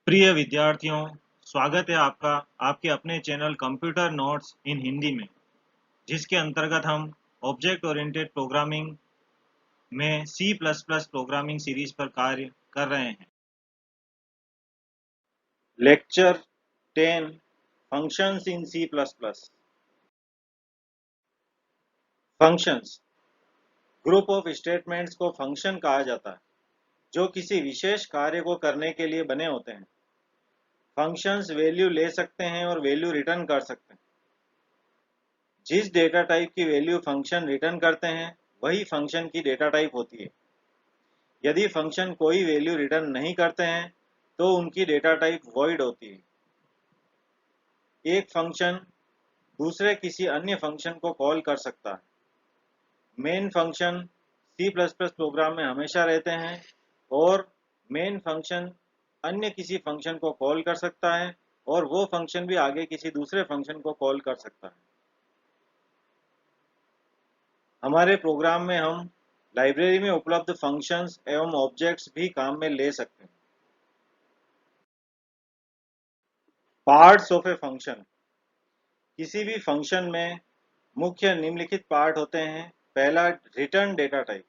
प्रिय विद्यार्थियों, स्वागत है आपका आपके अपने channel computer notes in Hindi में, जिसके अंतर्गत हम ऑब्जेक्ट ओरिएंटेड प्रोग्रामिंग में C plus plus programming series पर कार्य कर रहे हैं। Lecture 10 functions in C plus plus. Functions group of statements को फंक्शन कहा जाता है, जो किसी विशेष कार्य को करने के लिए बने होते हैं। फंक्शंस वैल्यू ले सकते हैं और वैल्यू रिटर्न कर सकते हैं। जिस डेटा टाइप की वैल्यू फंक्शन रिटर्न करते हैं वही फंक्शन की डेटा टाइप होती है। यदि फंक्शन कोई वैल्यू रिटर्न नहीं करते हैं तो उनकी डेटा टाइप वॉइड होती है। एक फंक्शन दूसरे किसी अन्य फंक्शन को कॉल कर सकता है। Main function C plus plus program में हमेशा रहते हैं और मेन फंक्शन अन्य किसी फंक्शन को कॉल कर सकता है और वो फंक्शन भी आगे किसी दूसरे फंक्शन को कॉल कर सकता है। हमारे प्रोग्राम में हम लाइब्रेरी में उपलब्ध फंक्शंस एवं ऑब्जेक्ट्स भी काम में ले सकते हैं। Parts of a function. किसी भी फंक्शन में मुख्य निम्नलिखित पार्ट होते हैं। पहला, रिटर्न डेटा टाइप।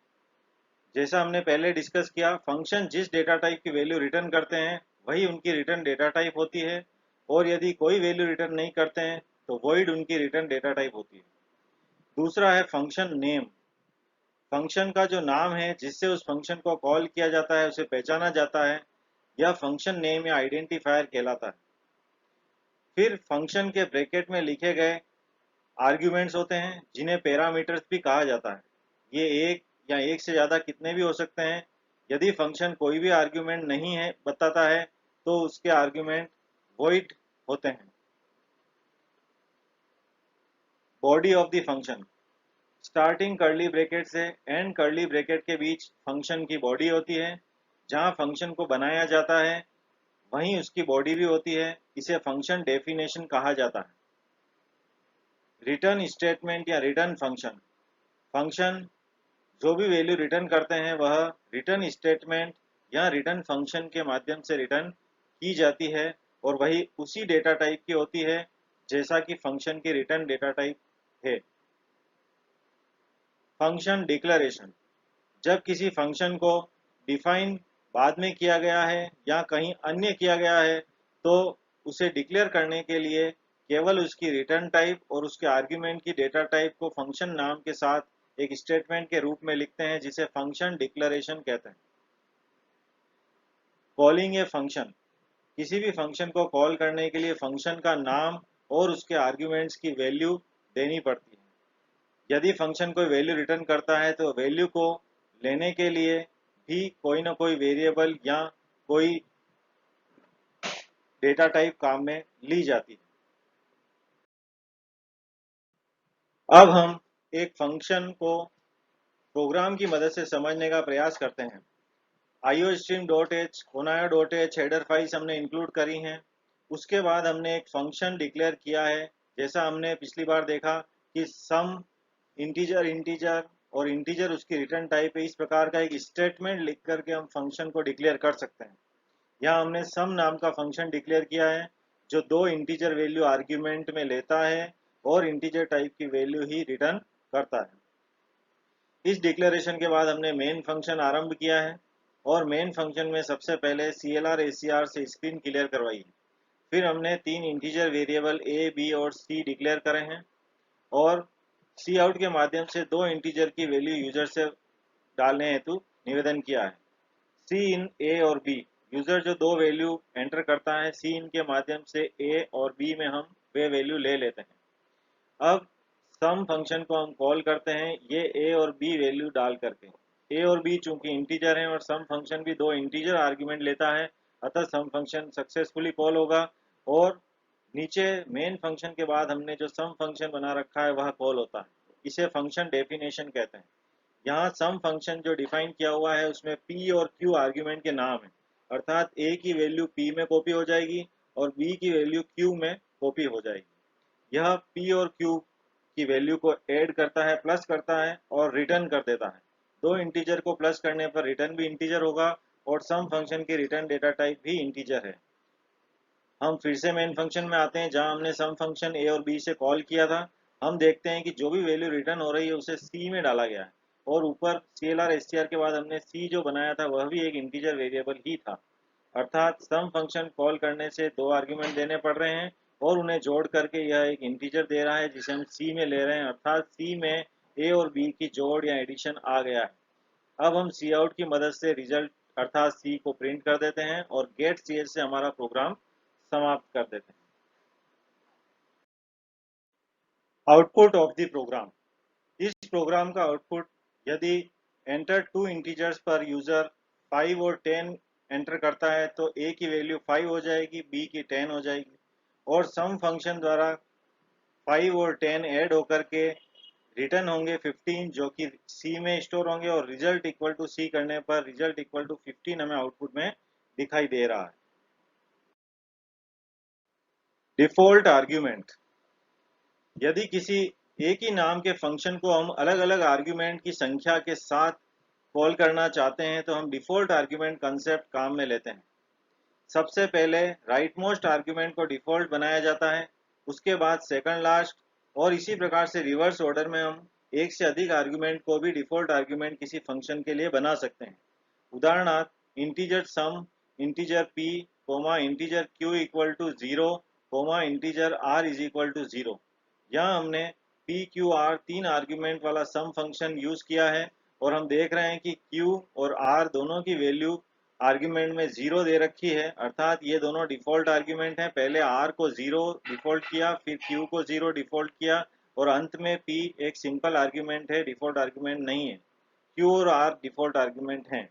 जैसा हमने पहले डिस्कस किया, फंक्शन जिस डेटा टाइप की वैल्यू रिटर्न करते हैं वही उनकी रिटर्न डेटा टाइप होती है, और यदि कोई वैल्यू रिटर्न नहीं करते हैं तो वॉइड उनकी रिटर्न डेटा टाइप होती है। दूसरा है फंक्शन नेम। फंक्शन का जो नाम है जिससे उस फंक्शन को कॉल किया जाता है उसे पहचाना जाता है, यह फंक्शन नेम या आइडेंटिफायर कहलाता है। फिर फंक्शन के ब्रैकेट में लिखे गए आर्ग्यूमेंट्स होते हैं जिन्हें पैरामीटर्स भी कहा जाता है। ये एक या एक से ज़्यादा कितने भी हो सकते हैं। यदि फंक्शन कोई भी आर्ग्यूमेंट नहीं है बताता है तो उसके आर्ग्यूमेंट वॉइड होते हैं। Body of the function. Starting curly bracket से एंड कर्ली ब्रैकेट के बीच फंक्शन की बॉडी होती है। जहां फंक्शन को बनाया जाता है वहीं उसकी बॉडी भी होती है। इसे फंक्शन डेफिनेशन कहा जाता है। रिटर्न स्टेटमेंट या रिटर्न फंक्शन। फंक्शन जो भी वैल्यू रिटर्न करते हैं वह रिटर्न स्टेटमेंट या रिटर्न फंक्शन के माध्यम से रिटर्न की जाती है, और वही उसी डेटा टाइप की होती है जैसा कि फंक्शन की रिटर्न डेटा टाइप है। Function declaration. जब किसी फंक्शन को डिफाइन बाद में किया गया है या कहीं अन्य किया गया है तो उसे डिक्लेयर करने के लिए केवल उसकी रिटर्न टाइप और उसके आर्ग्यूमेंट की डेटा टाइप को फंक्शन नाम के साथ एक स्टेटमेंट के रूप में लिखते हैं, जिसे फंक्शन डिक्लेरेशन कहते हैं। Calling a function. किसी भी फंक्शन को कॉल करने के लिए फंक्शन का नाम और उसके आर्ग्यूमेंट्स की वैल्यू देनी पड़ती है। यदि फंक्शन कोई वैल्यू रिटर्न करता है तो वैल्यू को लेने के लिए भी कोई ना कोई वेरिएबल या कोई डेटा टाइप काम में ली जाती है। अब हम एक फंक्शन को प्रोग्राम की मदद से समझने का प्रयास करते हैं। iostream.h, conayo.h हेडर फाइल्स हमने इंक्लूड करी हैं। उसके बाद हमने एक फंक्शन डिक्लेयर किया है। जैसा हमने पिछली बार देखा कि सम इंटीजर इंटीजर और इंटीजर उसकी रिटर्न टाइप है। इस प्रकार का एक स्टेटमेंट लिख करके हम फंक्शन को डिक्लेयर कर सकते हैं। यहाँ हमने सम नाम का फंक्शन डिक्लेयर किया है जो दो इंटीजर वैल्यू आर्ग्यूमेंट में लेता है और इंटीजर टाइप की वैल्यू ही रिटर्न करता है। इस डिक्लेरेशन के बाद हमने मेन फंक्शन आरंभ किया है और मेन फंक्शन में सबसे पहले CLR ACR से स्क्रीन क्लियर करवाई है। फिर हमने तीन इंटीजर वेरिएबल A, B और C डिक्लेयर करे हैं और सी आउट के माध्यम से दो इंटीजर की वैल्यू यूजर से डालने हेतु निवेदन किया है। सी इन ए और बी। यूजर जो दो वैल्यू एंटर करता है सी इन के माध्यम से ए और बी में हम वे वैल्यू ले लेते हैं। अब सम फंक्शन को हम कॉल करते हैं ये ए और बी वैल्यू डाल करके। ए और बी चूंकि इंटीजर हैं और सम फंक्शन भी दो इंटीजर आर्ग्यूमेंट लेता है, अतः सम फंक्शन सक्सेसफुली कॉल होगा और नीचे मेन फंक्शन के बाद हमने जो सम फंक्शन बना रखा है वह कॉल होता है। इसे फंक्शन डेफिनेशन कहते हैं। यहाँ सम फंक्शन जो डिफाइन किया हुआ है उसमें p और q आर्ग्यूमेंट के नाम है, अर्थात a की वैल्यू p में कॉपी हो जाएगी और b की वैल्यू q में कॉपी हो जाएगी। यह p और q की वैल्यू को ऐड करता है, प्लस करता है और रिटर्न कर देता है। दो इंटीजर को प्लस करने पर रिटर्न भी इंटीजर होगा और सम फंक्शन की रिटर्न डेटा टाइप भी इंटीजर है। हम फिर से मेन फंक्शन में आते हैं जहां हमने सम फंक्शन ए और बी से कॉल किया था। हम देखते हैं कि जो भी वैल्यू रिटर्न हो रही है उसे सी में डाला गया है, और ऊपर CLR STR के बाद हमने सी जो बनाया था वह भी एक इंटीजर वेरिएबल ही था। अर्थात सम फंक्शन कॉल करने से दो आर्ग्यूमेंट देने पड़ रहे हैं और उन्हें जोड़ करके यह एक इंटीजर दे रहा है जिसे हम सी में ले रहे हैं। अर्थात सी में ए और बी की जोड़ या एडिशन आ गया है। अब हम सी आउट की मदद से रिजल्ट अर्थात सी को प्रिंट कर देते हैं और गेट ch से हमारा प्रोग्राम समाप्त कर देते हैं। Output of the program. इस प्रोग्राम का आउटपुट यदि एंटर टू इंटीजर्स पर यूजर 5 और 10 एंटर करता है तो ए की वैल्यू 5 हो जाएगी, बी की 10 हो जाएगी, और सम फंक्शन द्वारा 5 और 10 ऐड होकर के रिटर्न होंगे 15 जो कि सी में स्टोर होंगे, और रिजल्ट इक्वल टू सी करने पर रिजल्ट इक्वल टू 15 हमें आउटपुट में दिखाई दे रहा है। Default argument. यदि किसी एक ही नाम के फंक्शन को हम अलग अलग आर्ग्यूमेंट की संख्या के साथ कॉल करना चाहते हैं तो हम डिफॉल्ट आर्ग्यूमेंट कंसेप्ट काम में लेते हैं। सबसे पहले राइट मोस्ट आर्ग्यूमेंट को डिफॉल्ट बनाया जाता है, उसके बाद सेकंड लास्ट, और इसी प्रकार से रिवर्स ऑर्डर में हम एक से अधिक आर्ग्यूमेंट को भी डिफॉल्ट आर्ग्यूमेंट किसी फंक्शन के लिए बना सकते हैं। उदाहरणार्थ integer sum, integer p, integer q equal to 0, integer r is equal to 0। यहाँ हमने p q r तीन आर्ग्यूमेंट वाला सम फंक्शन यूज किया है, और हम देख रहे हैं कि q और r दोनों की वैल्यू आर्ग्यूमेंट में 0 दे रखी है। अर्थात ये दोनों डिफॉल्ट आर्ग्यूमेंट हैं। पहले r को 0 डिफॉल्ट किया, फिर q को 0 डिफॉल्ट किया, और अंत में p एक सिंपल आर्ग्यूमेंट है, डिफॉल्ट आर्ग्यूमेंट नहीं है। q और r डिफॉल्ट आर्ग्यूमेंट हैं।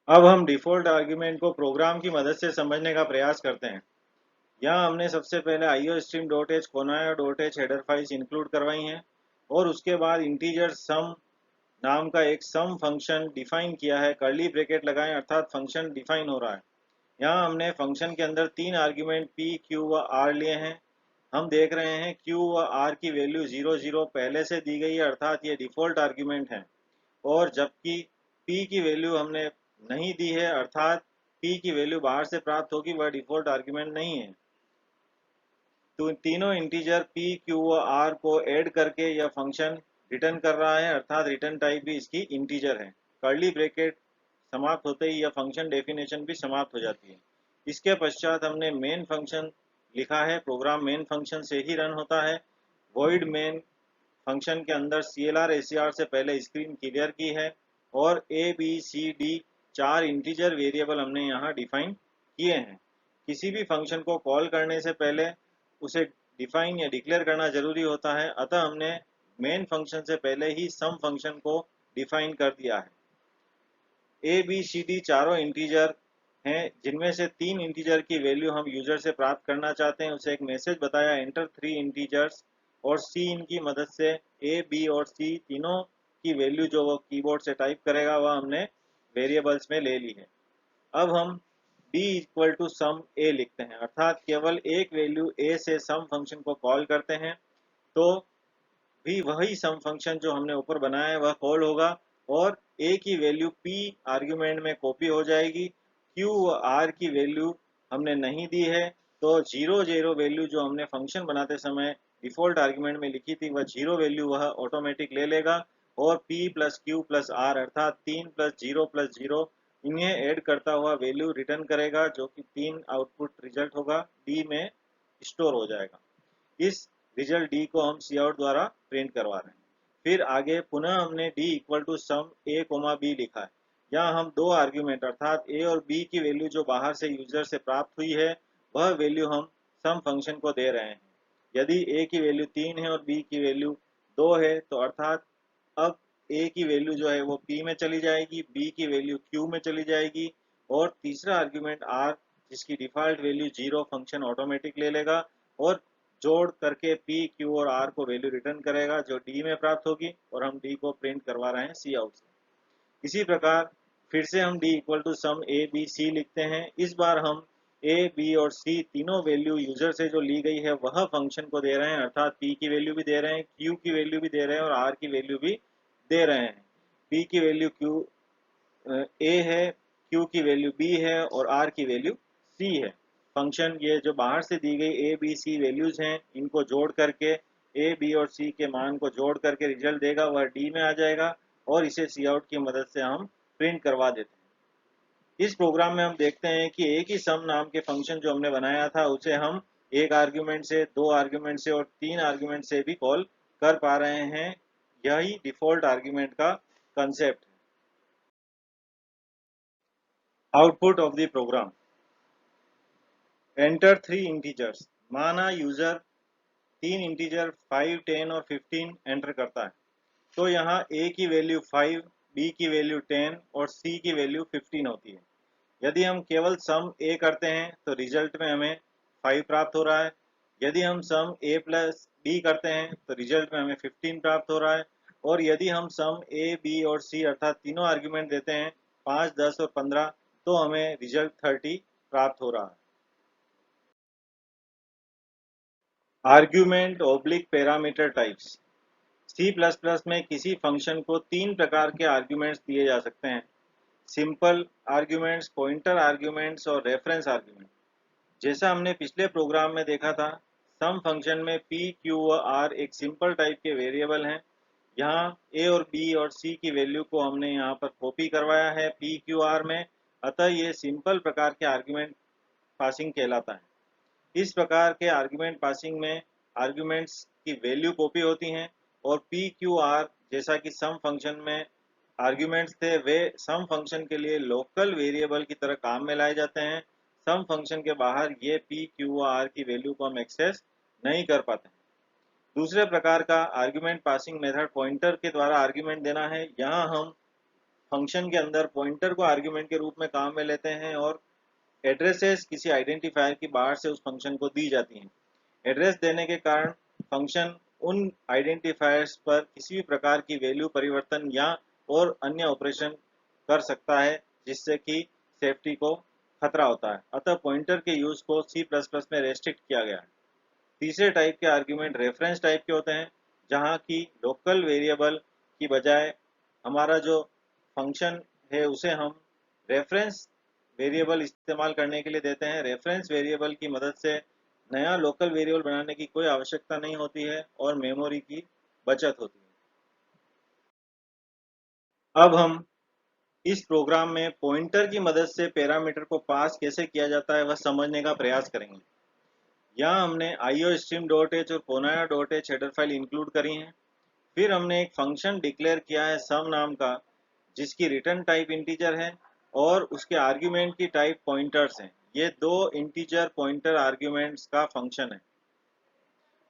अब हम डिफ़ॉल्ट आर्ग्यूमेंट को प्रोग्राम की मदद से समझने का प्रयास करते हैं। यहाँ हमने सबसे पहले iostream.h कोनाया.h हेडर फाइल्स इंक्लूड करवाई हैं, और उसके बाद इंटीजर सम नाम का एक सम फंक्शन डिफाइन किया है। कर्ली ब्रैकेट लगाएं अर्थात फंक्शन डिफाइन हो रहा है। यहाँ हमने फंक्शन के अंदर तीन आर्ग्यूमेंट p, q व r लिए हैं। हम देख रहे हैं q व r की वैल्यू 0 0 पहले से दी गई है, अर्थात ये डिफ़ॉल्ट आर्ग्यूमेंट है, और जबकि p की वैल्यू हमने नहीं दी है, अर्थात p की वैल्यू बाहर से प्राप्त होगी, वह डिफ़ॉल्ट आर्ग्यूमेंट नहीं है। तो तीनों इंटीजर p, q व r को ऐड करके यह फंक्शन रिटर्न कर रहा है, अर्थात रिटर्न टाइप भी इसकी इंटीजर है। कर्ली ब्रैकेट समाप्त होते ही यह फंक्शन डेफिनेशन भी समाप्त हो जाती है। इसके पश्चात हमने मेन फंक्शन लिखा है। प्रोग्राम मेन फंक्शन से ही रन होता है। वॉइड मेन फंक्शन के अंदर CLR SCR से पहले स्क्रीन क्लियर की है, और a b c d चार इंटीजर वेरिएबल हमने यहाँ डिफाइन किए हैं। किसी भी फंक्शन को कॉल करने से पहले उसे डिफाइन या डिक्लेयर करना जरूरी होता है, अतः हमने मेन फंक्शन से पहले ही सम फंक्शन को डिफाइन कर दिया है। a b c d चारों इंटीजर हैं, जिनमें से तीन इंटीजर की वैल्यू हम यूजर से प्राप्त करना चाहते हैं। उसे एक मैसेज बताया एंटर थ्री इंटीजर्स, और सी इनकी मदद से a b और c तीनों की वैल्यू जो वो कीबोर्ड से टाइप करेगा वह हमने वेरिएबल्स में ले ली है। अब हम b equal to sum a लिखते हैं, अर्थात केवल एक वैल्यू a से सम फंक्शन को कॉल करते हैं तो भी वही सम फंक्शन जो हमने ऊपर बनाया है वह कॉल होगा, और a की वैल्यू p आर्ग्यूमेंट में कॉपी हो जाएगी। q व r की वैल्यू हमने नहीं दी है, तो 0 0 वैल्यू जो हमने फंक्शन बनाते समय डिफॉल्ट आर्ग्यूमेंट में लिखी थी वह 0 वैल्यू वह ऑटोमेटिक ले लेगा, और p plus q plus r अर्थात 3 प्लस 0 इन्हें ऐड करता हुआ वैल्यू रिटर्न करेगा, जो कि 3 आउटपुट रिजल्ट होगा, d में स्टोर हो जाएगा। इस रिजल्ट डी को हम सी आउट द्वारा प्रिंट करवा रहे हैं। फिर आगे पुनः हमने D equal to sum A comma B लिखा है। यहाँ हम दो आर्ग्यूमेंट अर्थात ए और बी की वैल्यू जो बाहर से यूजर से प्राप्त हुई है वह वैल्यू हम सम फंक्शन को दे रहे हैं। यदि ए की वैल्यू 3 है और बी की वैल्यू 2 है तो अर्थात अब ए की वैल्यू जो है वो पी में चली जाएगी, बी की वैल्यू क्यू में चली जाएगी, और तीसरा आर्ग्यूमेंट आर जिसकी डिफॉल्ट वैल्यू 0 फंक्शन ऑटोमेटिक ले लेगा, और जोड़ करके p, q और r को वैल्यू रिटर्न करेगा जो d में प्राप्त होगी, और हम d को प्रिंट करवा रहे हैं सी आउट से। इसी प्रकार फिर से हम d equal to sum a b c लिखते हैं। इस बार हम a b और c तीनों वैल्यू यूजर से जो ली गई है वह फंक्शन को दे रहे हैं, अर्थात p की वैल्यू भी दे रहे हैं, q की वैल्यू भी दे रहे हैं, और r की वैल्यू भी दे रहे हैं। p की वैल्यू q a है, Q की वैल्यू B है और R की वैल्यू C है। फंक्शन ये जो बाहर से दी गई A, B, C वैल्यूज हैं, इनको जोड़ करके A, B और C के मान को जोड़ करके रिजल्ट देगा, वह D में आ जाएगा और इसे सी आउट की मदद से हम प्रिंट करवा देते हैं। इस प्रोग्राम में हम देखते हैं कि एक ही सम नाम के फंक्शन जो हमने बनाया था उसे हम एक आर्ग्यूमेंट से, दो आर्ग्यूमेंट से और तीन आर्ग्यूमेंट से भी कॉल कर पा रहे हैं। यही डिफॉल्ट आर्ग्यूमेंट का कंसेप्ट है। Output of the program, enter 3 integers. माना यूजर तीन इंटीजर 5, 10 और 15 एंटर करता है, तो यहाँ A की वैल्यू 5, B की वैल्यू 10 और C की वैल्यू 15 होती है। यदि हम केवल सम A करते हैं तो रिजल्ट में हमें 5 प्राप्त हो रहा है। यदि हम सम A प्लस B करते हैं तो रिजल्ट में हमें 15 प्राप्त हो रहा है। और यदि हम सम A, B और C अर्थात तीनों आर्ग्यूमेंट देते हैं 5, 10 और 15, तो हमें रिजल्ट 30 प्राप्त हो रहा है। Argument oblique parameter types. C++ में किसी फंक्शन को तीन प्रकार के आर्ग्यूमेंट्स दिए जा सकते हैं: सिंपल आर्ग्यूमेंट्स, पॉइंटर आर्ग्यूमेंट्स और रेफरेंस आर्ग्यूमेंट। जैसा हमने पिछले प्रोग्राम में देखा था, सम फंक्शन में p, q व r एक सिंपल टाइप के वेरिएबल हैं। यहाँ a और b और c की वैल्यू को हमने यहाँ पर कॉपी करवाया है p, q, r में, अतः ये सिंपल प्रकार के आर्ग्यूमेंट पासिंग कहलाता है। इस प्रकार के आर्ग्यूमेंट पासिंग में आर्ग्यूमेंट्स की वैल्यू कॉपी होती हैं और p, q, r जैसा कि सम फंक्शन में आर्ग्यूमेंट्स थे, वे सम फंक्शन के लिए लोकल वेरिएबल की तरह काम में लाए जाते हैं। सम फंक्शन के बाहर ये p, q, r की वैल्यू को हम एक्सेस नहीं कर पाते हैं। दूसरे प्रकार का आर्ग्यूमेंट पासिंग मेथड पॉइंटर के द्वारा आर्ग्यूमेंट देना है। यहाँ हम फंक्शन के अंदर पॉइंटर को आर्ग्यूमेंट के रूप में काम में लेते हैं और एड्रेसेस किसी आइडेंटिफायर की बाहर से उस फंक्शन को दी जाती हैं। एड्रेस देने के कारण फंक्शन उन आइडेंटिफायर्स पर किसी भी प्रकार की वैल्यू परिवर्तन या और अन्य ऑपरेशन कर सकता है, जिससे कि सेफ्टी को खतरा होता है। अतः पॉइंटर के यूज को C++ में रेस्ट्रिक्ट किया गया है। तीसरे टाइप के आर्ग्यूमेंट रेफरेंस टाइप के होते हैं, जहाँ की लोकल वेरिएबल की बजाय हमारा जो फंक्शन है उसे हम रेफरेंस वेरिएबल इस्तेमाल करने के लिए देते हैं। रेफरेंस वेरिएबल की मदद से नया लोकल वेरिएबल बनाने की कोई आवश्यकता नहीं होती है और मेमोरी की बचत होती है। अब हम इस प्रोग्राम में पॉइंटर की मदद से पैरामीटर को पास कैसे किया जाता है वह समझने का प्रयास करेंगे। यहाँ हमने iostream.h और ponaya.h हेडर फाइल इंक्लूड करी हैं। फिर हमने एक फंक्शन डिक्लेयर किया है सम नाम का, जिसकी रिटर्न टाइप इंटीजर है और उसके आर्ग्यूमेंट की टाइप पॉइंटर्स हैं। ये दो इंटीजर पॉइंटर आर्ग्यूमेंट्स का फंक्शन है,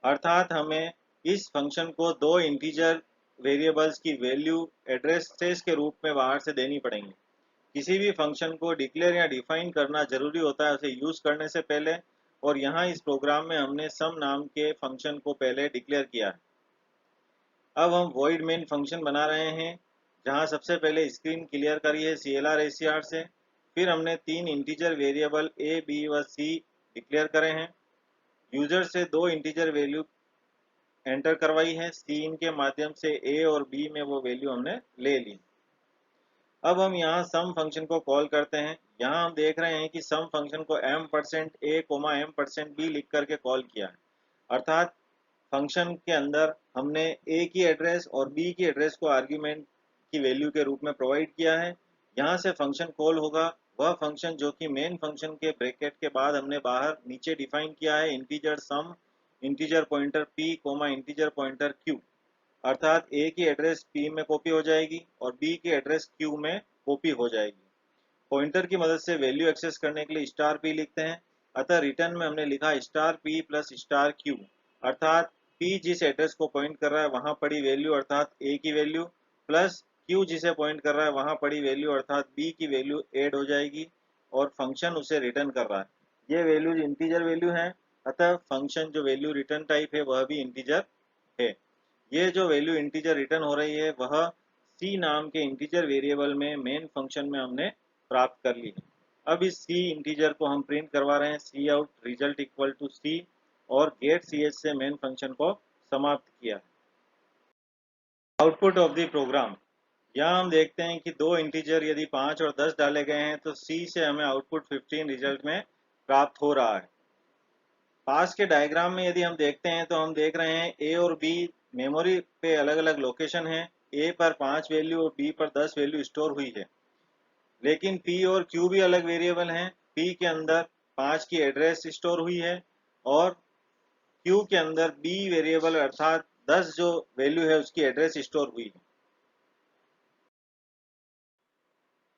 अर्थात हमें इस फंक्शन को दो इंटीजर वेरिएबल्स की वैल्यू एड्रेसेस के रूप में बाहर से देनी पड़ेंगी। किसी भी फंक्शन को डिक्लेयर या डिफाइन करना जरूरी होता है उसे यूज करने से पहले, और यहाँ इस प्रोग्राम में हमने सम नाम के फंक्शन को पहले डिक्लेयर किया है। अब हम वॉइड मेन फंक्शन बना रहे हैं, जहाँ सबसे पहले स्क्रीन क्लियर करी है CLR ACR से। फिर हमने तीन इंटीजर वेरिएबल a, b व c डिक्लेयर करे हैं। यूजर से दो इंटीजर वैल्यू एंटर करवाई है, सी के माध्यम से a और b में वो वैल्यू हमने ले ली। अब हम यहाँ सम फंक्शन को कॉल करते हैं। यहाँ हम देख रहे हैं कि सम फंक्शन को m%a, m%b लिख करके कॉल किया है, अर्थात फंक्शन के अंदर हमने a की एड्रेस और b की एड्रेस को आर्ग्यूमेंट की वैल्यू के रूप में प्रोवाइड किया है। यहाँ से फंक्शन कॉल होगा वह फंक्शन जो कि मेन फंक्शन के ब्रैकेट के बाद हमने बाहर नीचे डिफाइन किया है, integer sum, integer pointer p, integer pointer q, अर्थात a की एड्रेस p में कॉपी हो जाएगी और b की एड्रेस q में कॉपी हो जाएगी। पॉइंटर की मदद से वैल्यू एक्सेस करने के लिए स्टार p लिखते हैं, अतः रिटर्न में हमने लिखा star p plus star q, अर्थात p जिस एड्रेस को पॉइंट कर रहा है वहां पड़ी वैल्यू अर्थात a की वैल्यू, प्लस q जिसे पॉइंट कर रहा है वहां पड़ी वैल्यू अर्थात b की वैल्यू ऐड हो जाएगी और फंक्शन उसे रिटर्न कर रहा है। ये वैल्यूज इंटीजर वैल्यू हैं, अतः फंक्शन जो वैल्यू रिटर्न टाइप है वह भी इंटीजर है। ये जो वैल्यू इंटीजर रिटर्न हो रही है वह c नाम के इंटीजर वेरिएबल में मेन फंक्शन में हमने प्राप्त कर ली है। अब इस c इंटीजर को हम प्रिंट करवा रहे हैं C out result equal to c, और गेट ch से मेन फंक्शन को समाप्त किया है। आउटपुट ऑफ द प्रोग्राम, यहाँ हम देखते हैं कि दो इंटीजर यदि 5 और 10 डाले गए हैं तो C से हमें आउटपुट 15 रिजल्ट में प्राप्त हो रहा है। पास के डायग्राम में यदि हम देखते हैं तो हम देख रहे हैं A और B मेमोरी पे अलग अलग लोकेशन है। A पर 5 वैल्यू और B पर 10 वैल्यू स्टोर हुई है, लेकिन P और Q भी अलग वेरिएबल हैं। P के अंदर 5 की एड्रेस स्टोर हुई है और Q के अंदर B वेरिएबल अर्थात 10 जो वैल्यू है उसकी एड्रेस स्टोर हुई है।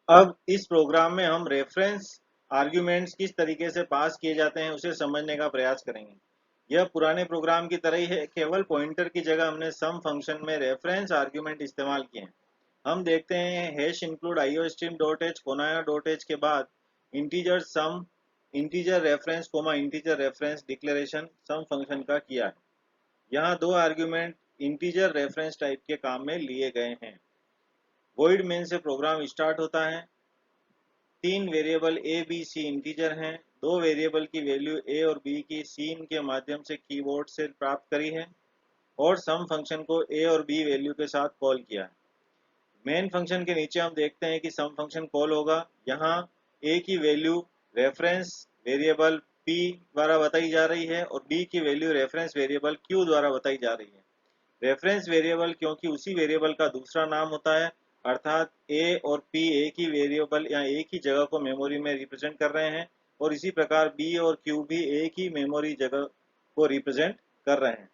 अब इस प्रोग्राम में हम रेफरेंस आर्ग्यूमेंट्स किस तरीके से पास किए जाते हैं उसे समझने का प्रयास करेंगे। यह पुराने प्रोग्राम की तरह ही है, केवल पॉइंटर की जगह हमने सम फंक्शन में रेफरेंस आर्ग्यूमेंट इस्तेमाल किए हैं। हम देखते हैं हैश इंक्लूड iostream.h कोनाया.h के बाद integer sum integer reference comma integer reference declaration sum function का किया है। यहाँ दो आर्ग्यूमेंट इंटीजर रेफरेंस टाइप के काम में लिए गए हैं। वॉइड मेन से प्रोग्राम स्टार्ट होता है। तीन variable A B C integer हैं। दो वेरिएबल की वैल्यू ए और बी की सीन के माध्यम से कीबोर्ड से प्राप्त करी है और सम फंक्शन को ए और बी वैल्यू के साथ कॉल किया है। मेन फंक्शन के नीचे हम देखते हैं कि सम फंक्शन कॉल होगा। यहाँ ए की वैल्यू रेफरेंस वेरिएबल पी द्वारा बताई जा रही है और बी की वैल्यू रेफरेंस वेरिएबल क्यू द्वारा बताई जा रही है। रेफरेंस वेरिएबल क्योंकि उसी वेरिएबल का दूसरा नाम होता है, अर्थात ए और पी एक ही वेरिएबल या एक ही जगह को मेमोरी में रिप्रेजेंट कर रहे हैं और इसी प्रकार बी और क्यू भी एक ही मेमोरी जगह को रिप्रेजेंट कर रहे हैं।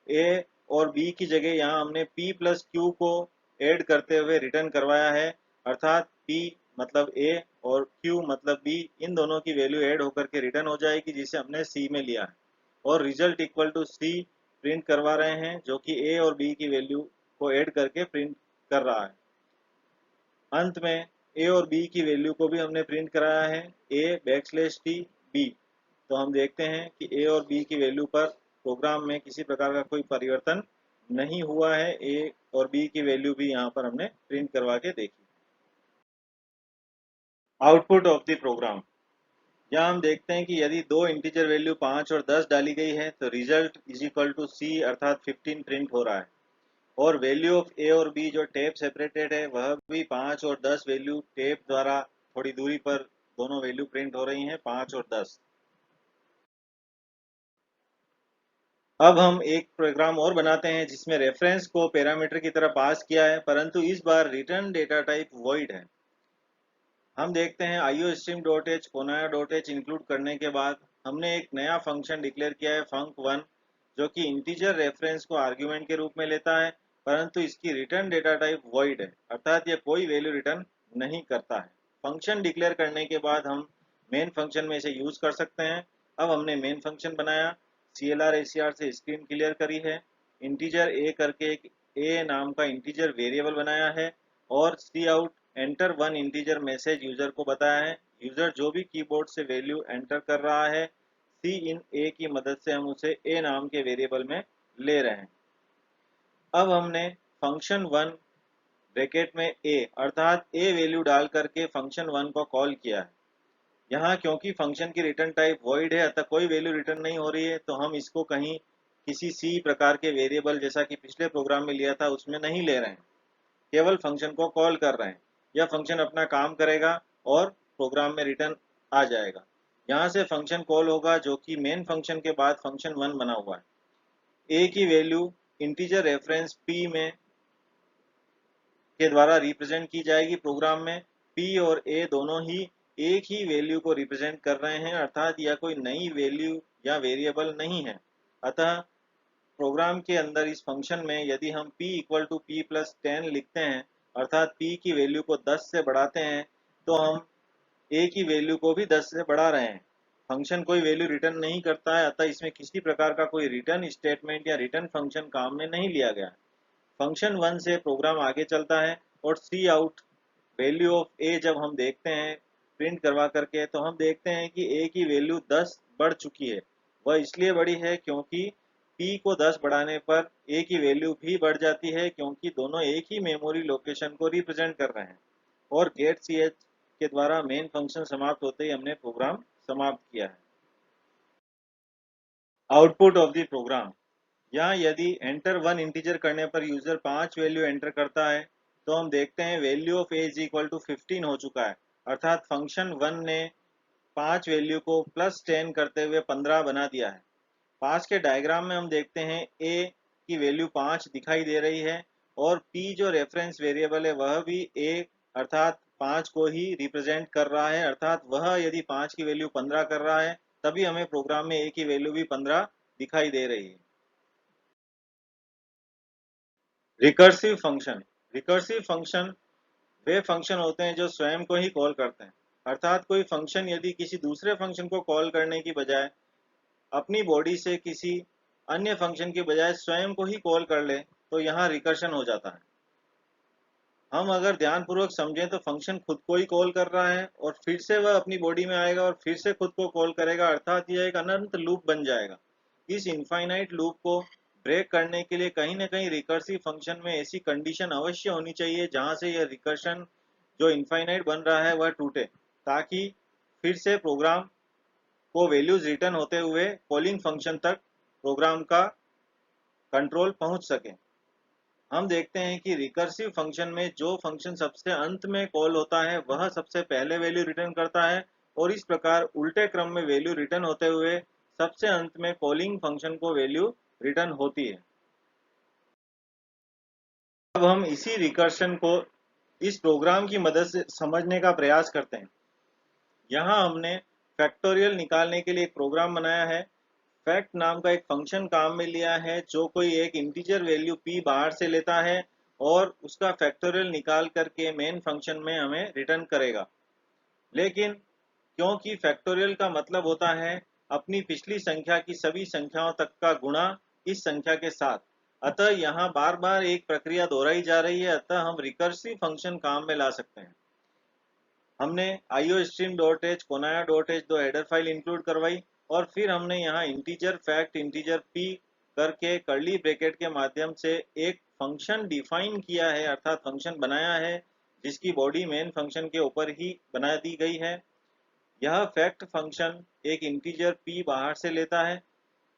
ए और बी की जगह यहाँ हमने p प्लस क्यू को ऐड करते हुए रिटर्न करवाया है, अर्थात p मतलब a और q मतलब b, इन दोनों की वैल्यू ऐड होकर के रिटर्न हो जाएगी जिसे हमने c में लिया है और result equal to c print करवा रहे हैं जो कि a और b की वैल्यू को ऐड करके प्रिंट कर रहा है। अंत में a और b की वैल्यू को भी हमने प्रिंट कराया है a\t b। तो हम देखते हैं कि a और b की वैल्यू पर प्रोग्राम में किसी प्रकार का कोई परिवर्तन नहीं हुआ है। a और b की वैल्यू भी यहाँ पर हमने प्रिंट करवा के देखी। आउटपुट ऑफ द प्रोग्राम, यहाँ हम देखते हैं कि यदि दो इंटीजर वैल्यू 5 और 10 डाली गई है तो result is equal to c अर्थात 15 प्रिंट हो रहा है और वैल्यू ऑफ a और b जो टेप सेपरेटेड है वह भी 5 और 10 वैल्यू टेप द्वारा थोड़ी दूरी पर दोनों वैल्यू प्रिंट हो रही हैं, 5 और 10। अब हम एक प्रोग्राम और बनाते हैं जिसमें रेफरेंस को पैरामीटर की तरह पास किया है, परंतु इस बार रिटर्न डेटा टाइप वॉइड है। हम देखते हैं iostream.h कोनाया.h इंक्लूड करने के बाद हमने एक नया फंक्शन डिक्लेयर किया है func1, जो कि इंटीजर रेफरेंस को आर्ग्यूमेंट के रूप में लेता है, परंतु इसकी रिटर्न डेटा टाइप वॉइड है, अर्थात यह कोई वैल्यू रिटर्न नहीं करता है। फंक्शन डिक्लेयर करने के बाद हम मेन फंक्शन में इसे यूज कर सकते हैं। अब हमने मेन फंक्शन बनाया, CLR ACR से स्क्रीन क्लियर करी है, इंटीजर a करके एक a नाम का इंटीजर वेरिएबल बनाया है और C out enter one integer message user को बताया है। यूजर जो भी कीबोर्ड से वैल्यू एंटर कर रहा है सी इन ए की मदद से हम उसे ए नाम के वेरिएबल में ले रहे हैं। अब हमने फंक्शन वन ब्रैकेट में ए अर्थात ए वैल्यू डाल करके फंक्शन वन को कॉल किया है। यहाँ क्योंकि फंक्शन की रिटर्न टाइप वॉइड है अतः कोई वैल्यू रिटर्न नहीं हो रही है, तो हम इसको कहीं किसी सी प्रकार के वेरिएबल जैसा कि पिछले प्रोग्राम में लिया था उसमें नहीं ले रहे हैं, केवल फंक्शन को कॉल कर रहे हैं। यह फंक्शन अपना काम करेगा और प्रोग्राम में रिटर्न आ जाएगा। यहाँ से फंक्शन कॉल होगा जो कि मेन फंक्शन के बाद फंक्शन वन बना हुआ है। ए की वैल्यू इंटीजर रेफरेंस पी में के द्वारा रिप्रेजेंट की जाएगी प्रोग्राम में। पी और ए दोनों ही एक ही वैल्यू को रिप्रेजेंट कर रहे हैं, अर्थात यह कोई नई वैल्यू या वेरिएबल नहीं है। अतः प्रोग्राम के अंदर इस फंक्शन में यदि हम p equal to P plus 10 लिखते हैं अर्थात p की वैल्यू को 10 से बढ़ाते हैं तो हम a की वैल्यू को भी 10 से बढ़ा रहे हैं। फंक्शन कोई वैल्यू रिटर्न नहीं करता है, अतः इसमें किसी प्रकार का कोई रिटर्न स्टेटमेंट या रिटर्न फंक्शन काम में नहीं लिया गया। फंक्शन वन से प्रोग्राम आगे चलता है और सी आउट वैल्यू ऑफ ए जब हम देखते हैं प्रिंट करवा करके तो हम देखते हैं कि ए की वैल्यू 10 बढ़ चुकी है। वह इसलिए बढ़ी है क्योंकि p को 10 बढ़ाने पर a की वैल्यू भी बढ़ जाती है, क्योंकि दोनों एक ही मेमोरी लोकेशन को रिप्रेजेंट कर रहे हैं। और गेट ch के द्वारा मेन फंक्शन समाप्त होते ही हमने प्रोग्राम समाप्त किया है। आउटपुट ऑफ द प्रोग्राम, यहाँ यदि एंटर वन इंटीजर करने पर यूजर 5 वैल्यू एंटर करता है तो हम देखते हैं value of A is equal to 15 हो चुका है, अर्थात फंक्शन 1 ने 5 वैल्यू को प्लस 10 करते हुए 15 बना दिया है। पास के डायग्राम में हम देखते हैं a की वैल्यू 5 दिखाई दे रही है और p जो रेफरेंस वेरिएबल है वह भी a अर्थात 5 को ही रिप्रेजेंट कर रहा है, अर्थात वह यदि 5 की वैल्यू 15 कर रहा है तभी हमें प्रोग्राम में a की वैल्यू भी 15 दिखाई दे रही है। रिकर्सिव फंक्शन वे फंक्शन होते हैं जो स्वयं को ही कॉल करते हैं, अर्थात कोई फंक्शन यदि किसी दूसरे फंक्शन को कॉल करने की बजाय अपनी बॉडी से किसी अन्य फंक्शन के बजाय स्वयं को ही कॉल कर ले तो यहाँ रिकर्शन हो जाता है। हम अगर ध्यानपूर्वक समझें तो फंक्शन खुद को ही कॉल कर रहा है और फिर से वह अपनी बॉडी में आएगा और फिर से खुद को कॉल करेगा, अर्थात यह एक अनंत लूप बन जाएगा। इस इनफाइनाइट लूप को ब्रेक करने के लिए कहीं न कहीं रिकर्सिव फंक्शन में ऐसी कंडीशन अवश्य होनी चाहिए जहां से यह रिकर्शन जो इनफाइनाइट बन रहा है वह टूटे, ताकि फिर से प्रोग्राम को वैल्यूज रिटर्न होते हुए कॉलिंग फंक्शन तक प्रोग्राम का कंट्रोल पहुंच सके। हम देखते हैं कि रिकर्सिव फंक्शन में जो फंक्शन सबसे अंत में कॉल होता है वह सबसे पहले वैल्यू रिटर्न करता है और इस प्रकार उल्टे क्रम में वैल्यू रिटर्न होते हुए सबसे अंत में कॉलिंग फंक्शन को वैल्यू रिटर्न होती है। अब हम इसी रिकर्शन को इस प्रोग्राम की मदद से समझने का प्रयास करते हैं। यहाँ हमने फैक्टोरियल निकालने के लिए एक प्रोग्राम बनाया है। फैक्ट नाम का एक फंक्शन काम में लिया है जो कोई एक इंटीजर वैल्यू p बाहर से लेता है और उसका फैक्टोरियल निकाल करके मेन फंक्शन में हमें रिटर्न करेगा। लेकिन क्योंकि फैक्टोरियल का मतलब होता है अपनी पिछली संख्या की सभी संख्याओं तक का गुणा इस संख्या के साथ, अतः यहाँ बार बार एक प्रक्रिया दोहराई जा रही है, अतः हम रिकर्सिव फंक्शन काम में ला सकते हैं। हमने iostream.h कोनाया.h दो हेडर फाइल इंक्लूड करवाई और फिर हमने यहाँ इंटीजर फैक्ट इंटीजर p करके कर्ली ब्रैकेट के माध्यम से एक फंक्शन डिफाइन किया है, अर्थात फंक्शन बनाया है जिसकी बॉडी मेन फंक्शन के ऊपर ही बना दी गई है। यह फैक्ट फंक्शन एक इंटीजर p बाहर से लेता है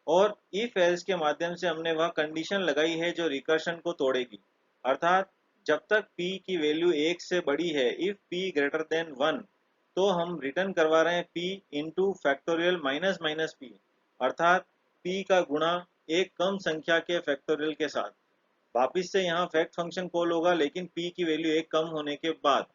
और इफ एल्स के माध्यम से हमने वह कंडीशन लगाई है जो रिकर्शन को तोड़ेगी, अर्थात जब तक p की वैल्यू 1 से बड़ी है, इफ p ग्रेटर देन 1, तो हम रिटर्न करवा रहे हैं p into factorial minus minus p, अर्थात p का गुणा एक कम संख्या के फैक्टोरियल के साथ। वापिस से यहाँ फैक्ट फंक्शन कॉल होगा लेकिन p की वैल्यू 1 कम होने के बाद,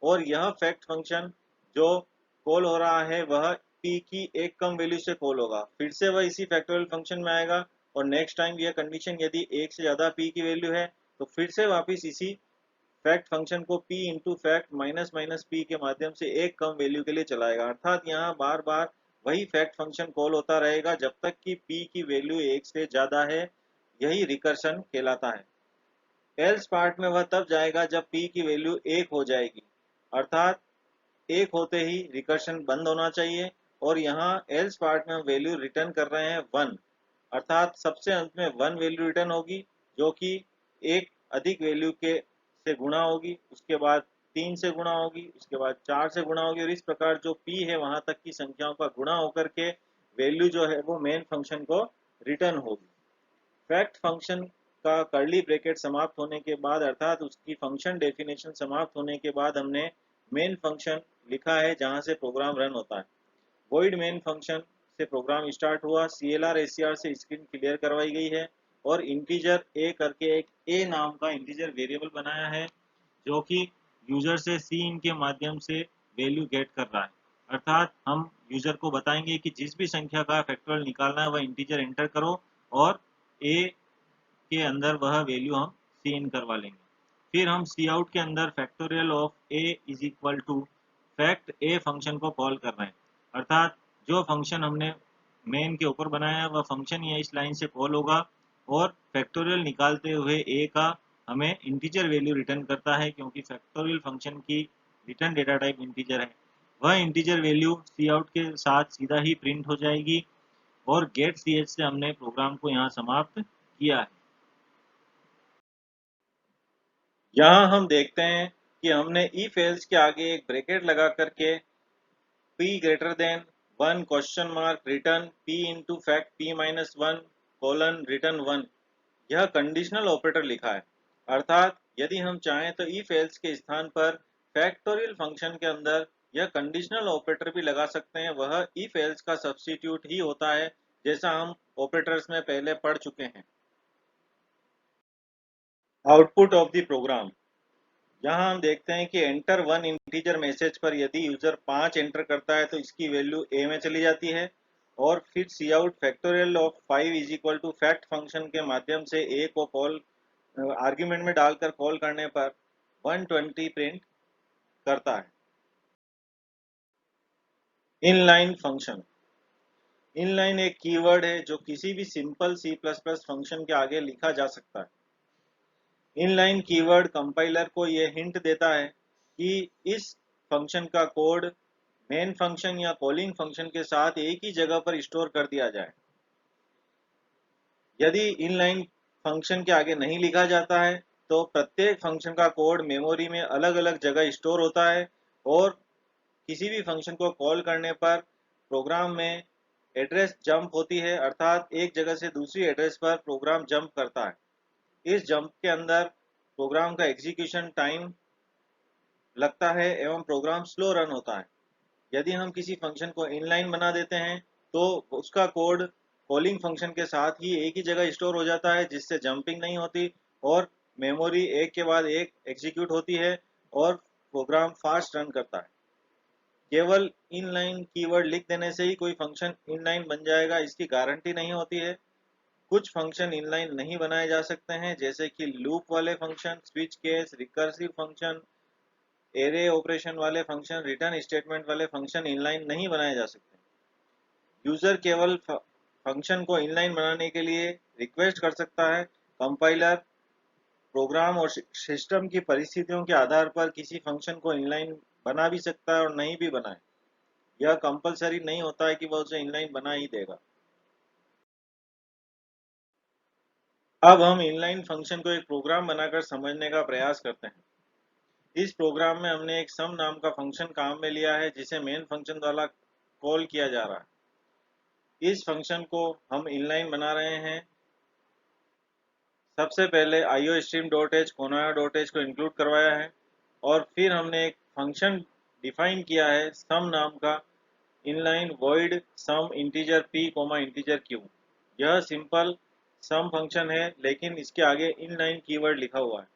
और यह फैक्ट फंक्शन जो कॉल हो रहा है वह p की एक कम वैल्यू से कॉल होगा, फिर से वह इसी फैक्टोरियल फंक्शन में आएगा और नेक्स्ट टाइम यह कंडीशन यदि 1 से ज़्यादा p की वैल्यू है तो फिर से वापस इसी फैक्ट फंक्शन को p into fact minus minus p के माध्यम से एक कम वैल्यू के लिए चलाएगा, अर्थात यहाँ बार बार वही फैक्ट फंक्शन कॉल होता रहेगा जब तक कि p की वैल्यू 1 से ज़्यादा है। यही रिकर्शन कहलाता है। एल्स पार्ट में वह तब जाएगा जब p की वैल्यू 1 हो जाएगी, अर्थात 1 होते ही रिकर्शन बंद होना चाहिए, और यहाँ एल्स पार्ट में हम वैल्यू रिटर्न कर रहे हैं 1, अर्थात सबसे अंत में 1 वैल्यू रिटर्न होगी जो कि एक अधिक वैल्यू के से गुणा होगी, उसके बाद 3 से गुणा होगी, उसके बाद 4 से गुणा होगी और इस प्रकार जो p है वहां तक की संख्याओं का गुणा होकर के वैल्यू जो है वो मेन फंक्शन को रिटर्न होगी। फैक्ट फंक्शन का कर्ली ब्रैकेट समाप्त होने के बाद, अर्थात उसकी फंक्शन डेफिनेशन समाप्त होने के बाद, हमने मेन फंक्शन लिखा है जहां से प्रोग्राम रन होता है। वॉइड मेन फंक्शन से प्रोग्राम स्टार्ट हुआ, CLR SCR से स्क्रीन क्लियर करवाई गई है और इंटीजर a करके एक a नाम का इंटीजर वेरिएबल बनाया है जो कि यूजर से इन के माध्यम से वैल्यू गेट कर रहा है, अर्थात हम यूजर को बताएंगे कि जिस भी संख्या का फैक्टोरियल निकालना है वह इंटीजर एंटर करो और a के अंदर वह वैल्यू हम इन करवा लेंगे। फिर हम आउट के अंदर factorial of a is equal to fact a function को कॉल कर रहे हैं, अर्थात जो फंक्शन हमने मेन के ऊपर बनाया है वह फंक्शन ये इस लाइन से कॉल होगा और फैक्टोरियल निकालते हुए a का हमें इंटीजर वैल्यू रिटर्न करता है, क्योंकि फैक्टोरियल फंक्शन की रिटर्न डेटा टाइप इंटीजर है। वह इंटीजर वैल्यू आउट के साथ सीधा ही प्रिंट हो जाएगी और गेट ch से हमने प्रोग्राम को यहाँ समाप्त किया है। यहाँ हम देखते हैं कि हमने इफ एल्स के आगे एक ब्रैकेट लगा करके p greater than 1 question mark return p into fact p minus 1 colon return 1 यह कंडीशनल ऑपरेटर लिखा है, अर्थात यदि हम चाहें तो इफ एल्स के स्थान पर फैक्टोरियल फंक्शन के अंदर यह कंडीशनल ऑपरेटर भी लगा सकते हैं। वह इफ एल्स का सब्स्टिट्यूट ही होता है, जैसा हम ऑपरेटर्स में पहले पढ़ चुके हैं। आउटपुट ऑफ द प्रोग्राम, यहाँ हम देखते हैं कि एंटर वन इंटीजर मैसेज पर यदि यूजर 5 एंटर करता है तो इसकी वैल्यू ए में चली जाती है, और फिर C out factorial of 5 is equal to fact function के माध्यम से ए को कॉल आर्ग्यूमेंट में डालकर कॉल करने पर 120 प्रिंट करता है। इनलाइन फंक्शन, इनलाइन एक कीवर्ड है जो किसी भी simple C plus plus function के आगे लिखा जा सकता है। इनलाइन कीवर्ड कंपाइलर को यह हिंट देता है कि इस फंक्शन का कोड मेन फंक्शन या कॉलिंग फंक्शन के साथ एक ही जगह पर स्टोर कर दिया जाए। यदि इनलाइन फंक्शन के आगे नहीं लिखा जाता है तो प्रत्येक फंक्शन का कोड मेमोरी में अलग अलग जगह स्टोर होता है, और किसी भी फंक्शन को कॉल करने पर प्रोग्राम में एड्रेस जंप होती है, अर्थात एक जगह से दूसरी एड्रेस पर प्रोग्राम जंप करता है। इस जंप के अंदर प्रोग्राम का एग्जीक्यूशन टाइम लगता है एवं प्रोग्राम स्लो रन होता है। यदि हम किसी फंक्शन को इनलाइन बना देते हैं तो उसका कोड कॉलिंग फंक्शन के साथ ही एक ही जगह स्टोर हो जाता है, जिससे जंपिंग नहीं होती और मेमोरी एक के बाद एक एग्जीक्यूट होती है और प्रोग्राम फास्ट रन करता है। केवल इनलाइन कीवर्ड लिख देने से ही कोई फंक्शन इनलाइन बन जाएगा, इसकी गारंटी नहीं होती है। कुछ फंक्शन इनलाइन नहीं बनाए जा सकते हैं, जैसे कि लूप वाले function, switch case, recursive function, array operation वाले फंक्शन, रिटर्न स्टेटमेंट वाले फंक्शन इनलाइन नहीं बनाए जा सकते। यूजर केवल फंक्शन को इनलाइन बनाने के लिए रिक्वेस्ट कर सकता है। कंपाइलर प्रोग्राम और सिस्टम की परिस्थितियों के आधार पर किसी फंक्शन को इनलाइन बना भी सकता है और नहीं भी बनाए। यह कंपलसरी नहीं होता है कि वह उसे इनलाइन बना ही देगा। अब हम इनलाइन फंक्शन को एक प्रोग्राम बनाकर समझने का प्रयास करते हैं। इस प्रोग्राम में हमने एक सम नाम का फंक्शन काम में लिया है, जिसे मेन फंक्शन द्वारा कॉल किया जा रहा है। इस फंक्शन को हम इनलाइन बना रहे हैं। सबसे पहले iostream.h कोनाया.h को इंक्लूड करवाया है, और फिर हमने एक फंक्शन डिफाइन किया है सम नाम का, inline void sum integer p integer q। यह सिंपल सम फंक्शन है, लेकिन इसके आगे इनलाइन कीवर्ड लिखा हुआ है।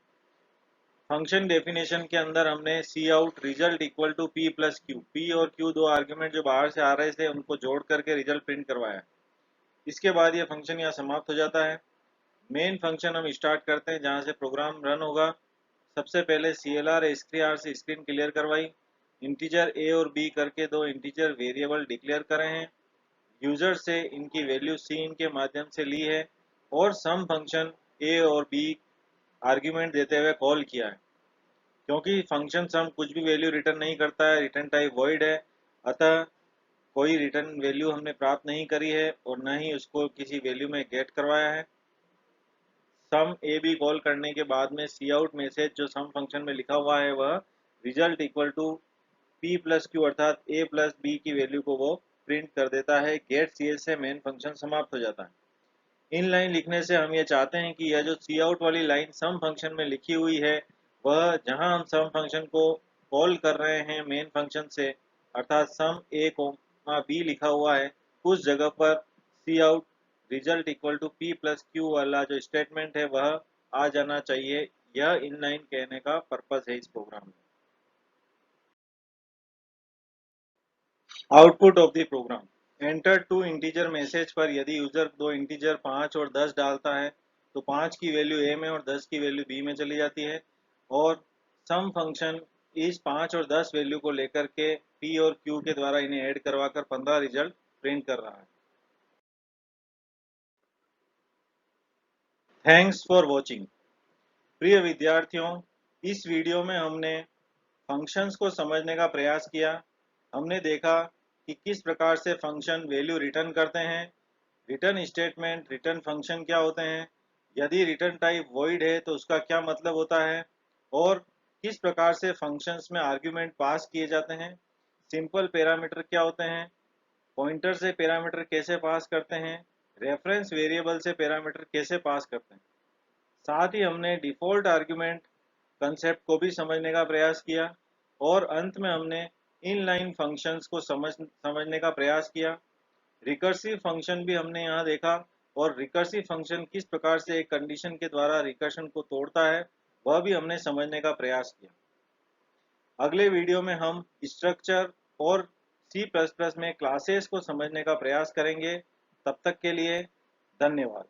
फंक्शन डेफिनेशन के अंदर हमने C out result equal to p plus Q, p और q दो आर्ग्यूमेंट जो बाहर से आ रहे थे उनको जोड़ करके रिजल्ट प्रिंट करवाया है। इसके बाद यह फंक्शन यहाँ समाप्त हो जाता है। मेन फंक्शन हम स्टार्ट करते हैं जहाँ से प्रोग्राम रन होगा। सबसे पहले CLR S3R से स्क्रीन क्लियर करवाई। इंटीजर a और b करके दो इंटीजर वेरिएबल डिक्लेयर करे हैं। यूजर से इनकी वैल्यू सिन के माध्यम से ली है, और सम फंक्शन a और b आर्ग्यूमेंट देते हुए कॉल किया है। क्योंकि फंक्शन सम कुछ भी वैल्यू रिटर्न नहीं करता है, रिटर्न टाइप वॉइड है, अतः कोई रिटर्न वैल्यू हमने प्राप्त नहीं करी है और न ही उसको किसी वैल्यू में गेट करवाया है। सम ए बी कॉल करने के बाद में सी आउट मैसेज जो सम फंक्शन में लिखा हुआ है वह result equal to P plus Q अर्थात ए प्लस बी की वैल्यू को वो प्रिंट कर देता है। गेट सी एस से मेन फंक्शन समाप्त हो जाता है। इन लाइन लिखने से हम ये चाहते हैं कि यह जो सी आउट वाली लाइन सम फंक्शन में लिखी हुई है, वह जहां हम सम फंक्शन को कॉल कर रहे हैं मेन फंक्शन से, अर्थात सम ए कोमा बी लिखा हुआ है, उस जगह पर C out result equal to P plus Q वाला जो स्टेटमेंट है वह आ जाना चाहिए। यह इनलाइन कहने का पर्पस है इस प्रोग्राम में। Output of the program, enter two integer message पर यदि यूजर दो इंटीजर 5 और 10 डालता है तो 5 की वैल्यू ए में और 10 की वैल्यू बी में चली जाती है, और सम फंक्शन इस 5 और 10 वैल्यू को लेकर के पी और क्यू के द्वारा इन्हें ऐड करवाकर 15 रिजल्ट प्रिंट कर रहा है। Thanks for watching. प्रिय विद्यार्थियों, इस वीडियो में हमने फंक्शंस को समझने का प्रयास किया। हमने देखा कि किस प्रकार से फंक्शन वैल्यू रिटर्न करते हैं, रिटर्न स्टेटमेंट, रिटर्न फंक्शन क्या होते हैं, यदि रिटर्न टाइप वॉइड है तो उसका क्या मतलब होता है, और किस प्रकार से फंक्शंस में आर्ग्यूमेंट पास किए जाते हैं, सिंपल पैरामीटर क्या होते हैं, पॉइंटर से पैरामीटर कैसे पास करते हैं, रेफरेंस वेरिएबल से पैरामीटर कैसे पास करते हैं। साथ ही हमने डिफ़ॉल्ट आर्ग्यूमेंट कंसेप्ट को भी समझने का प्रयास किया और अंत में हमने इनलाइन फंक्शंस को समझने का प्रयास किया। रिकर्सिव फंक्शन भी हमने यहाँ देखा और रिकर्सिव फंक्शन किस प्रकार से एक कंडीशन के द्वारा रिकर्शन को तोड़ता है वह भी हमने समझने का प्रयास किया। अगले वीडियो में हम स्ट्रक्चर और C++ में क्लासेस को समझने का प्रयास करेंगे। तब तक के लिए धन्यवाद।